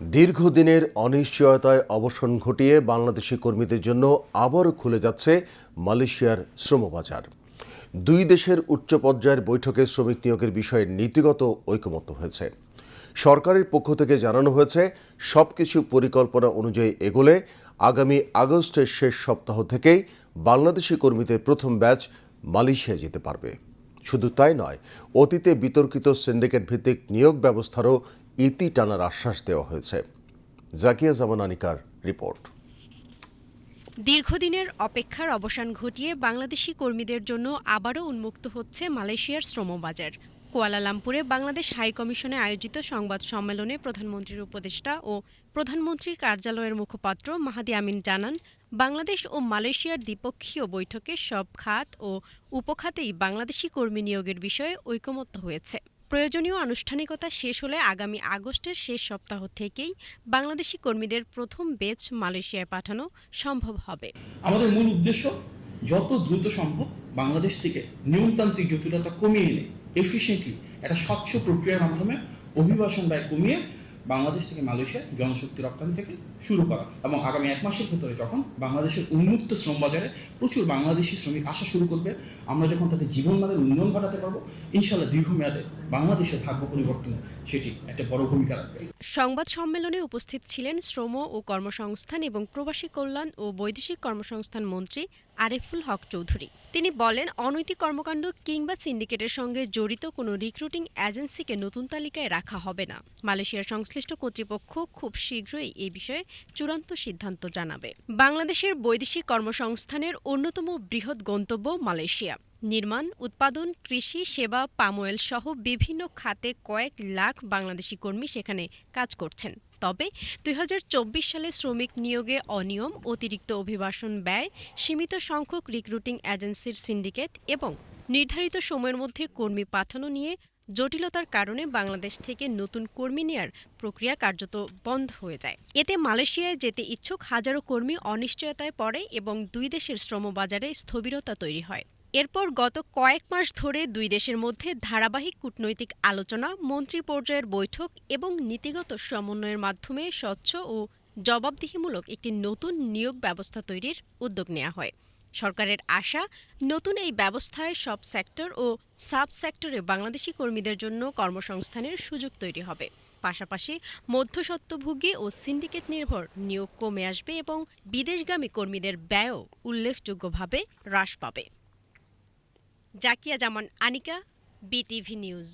দীর্ঘদিনের অনিশ্চয়তায় অবসান ঘটিয়ে বাংলাদেশি কর্মীদের জন্য আবারও খুলে যাচ্ছে মালয়েশিয়ার শ্রমবাজার। দুই দেশের উচ্চ পর্যায়ের বৈঠকে শ্রমিক নিয়োগের বিষয়ে নীতিগত ঐকমত্য হয়েছে। সরকারের পক্ষ থেকে জানানো হয়েছে, সবকিছু পরিকল্পনা অনুযায়ী এগোলে আগামী আগস্টের শেষ সপ্তাহ থেকেই বাংলাদেশি কর্মীদের প্রথম ব্যাচ মালয়েশিয়ায় যেতে পারবে। শুধু তাই নয়, অতীতে বিতর্কিত সিন্ডিকেট ভিত্তিক নিয়োগ ব্যবস্থারও ইতি টানার আশ্বাস দেওয়া হয়েছে। জাকিয়া জামান আনিকার রিপোর্ট। দীর্ঘদিনের অপেক্ষার অবসান ঘটিয়ে বাংলাদেশি কর্মীদের জন্য আবারও উন্মুক্ত হচ্ছে মালয়েশিয়ার শ্রমবাজার। কুয়ালালামপুরে বাংলাদেশ হাইকমিশনে আয়োজিত সংবাদ সম্মেলনে প্রধানমন্ত্রীর উপদেষ্টা ও প্রধানমন্ত্রীর কার্যালয়ের মুখপাত্র মাহাদি আমিন জানান, বাংলাদেশ ও মালয়েশিয়ার দ্বিপক্ষীয় বৈঠকে সব খাত ও উপখাতেই বাংলাদেশি কর্মী নিয়োগের বিষয়ে ঐকমত্য হয়েছে। প্রয়োজনীয় আনুষ্ঠানিকতা শেষ হলে আগামী আগস্টের শেষ সপ্তাহ থেকেই বাংলাদেশি কর্মীদের প্রথম ব্যাচ মালয়েশিয়ায় পাঠানো সম্ভব হবে। আমাদের মূল উদ্দেশ্য যত দ্রুত সম্ভব বাংলাদেশ থেকে নিয়মতান্ত্রিক জটিলতা কমিয়ে এনে এফিশিয়েন্টলি একটা স্বচ্ছ প্রক্রিয়ার মাধ্যমে অভিবাসন ব্যয় কমিয়ে বাংলাদেশ থেকে মালয়েশিয়া জনশক্তি রপ্তানি থেকে শুরু করা, এবং আগামী 1 মাসের ভিতরে যখন বাংলাদেশের উন্মুক্ত শ্রম বাজারে প্রচুর বাংলাদেশি শ্রমিক আসা শুরু করবে, আমরা যখন তাদের জীবনমানের উন্নয়ন ঘটাতে পারবো, ইনশাআল্লাহ দীর্ঘমেয়াদে বাংলাদেশের ভাগ্য পরিবর্তনে সেটি একটা বড় ভূমিকা রাখবে। সংবাদ সম্মেলনে উপস্থিত ছিলেন শ্রম ও কর্মসংস্থান এবং প্রবাসী কল্যাণ ও বৈদেশিক কর্মসংস্থান মন্ত্রী আরেফুল হক চৌধুরী। তিনি বলেন, অনৈতিক কর্মকাণ্ড কিংবা সিন্ডিকেটের সঙ্গে জড়িত কোনো রিক্রুটিং এজেন্সিকে নতুন তালিকায় রাখা হবে না। মালয়েশিয়ার সংশ্লিষ্ট কর্তৃপক্ষ খুব শীঘ্রই এ বিষয়ে চূড়ান্ত সিদ্ধান্ত জানাবে। বাংলাদেশের বৈদেশিক কর্মসংস্থানের অন্যতম বৃহৎ গন্তব্য মালয়েশিয়া। নির্মাণ, উৎপাদন, কৃষি, সেবা, পামওয়েল সহ বিভিন্ন খাতে কয়েক লাখ বাংলাদেশি কর্মী সেখানে কাজ করছেন। তবে ২০২৪ সালে শ্রমিক নিয়োগে অনিয়ম, অতিরিক্ত অভিবাসন ব্যয়, সীমিত সংখ্যক রিক্রুটিং এজেন্সির সিন্ডিকেট এবং নির্ধারিত সময়ের মধ্যে কর্মী পাঠানো নিয়ে জটিলতার কারণে বাংলাদেশ থেকে নতুন কর্মী নেয়ার প্রক্রিয়া কার্যত বন্ধ হয়ে যায়। এতে মালয়েশিয়ায় যেতে ইচ্ছুক হাজারো কর্মী অনিশ্চয়তায় পড়ে এবং দুই দেশের শ্রমবাজারে স্থবিরতা তৈরি হয়। এরপর গত কয়েক মাস ধরে দুই দেশের মধ্যে ধারাবাহিক কূটনৈতিক আলোচনা, মন্ত্রী পর্যায়ের বৈঠক এবং নীতিগত সমন্বয়ের মাধ্যমে স্বচ্ছ ও জবাবদিহিমূলক একটি নতুন নিয়োগ ব্যবস্থা তৈরির উদ্যোগ নেওয়া হয়। সরকারের আশা, নতুন এই ব্যবস্থায় সব সেক্টর ও সাব সেক্টরে বাংলাদেশি কর্মীদের জন্য কর্মসংস্থানের সুযোগ তৈরি হবে। পাশাপাশি মধ্যস্বত্বভোগী ও সিন্ডিকেট নির্ভর নিয়োগ কমে আসবে এবং বিদেশগামী কর্মীদের ব্যয়ও উল্লেখযোগ্যভাবে হ্রাস পাবে। জাকিয়া জামান আনিকা, বিটিভি নিউজ।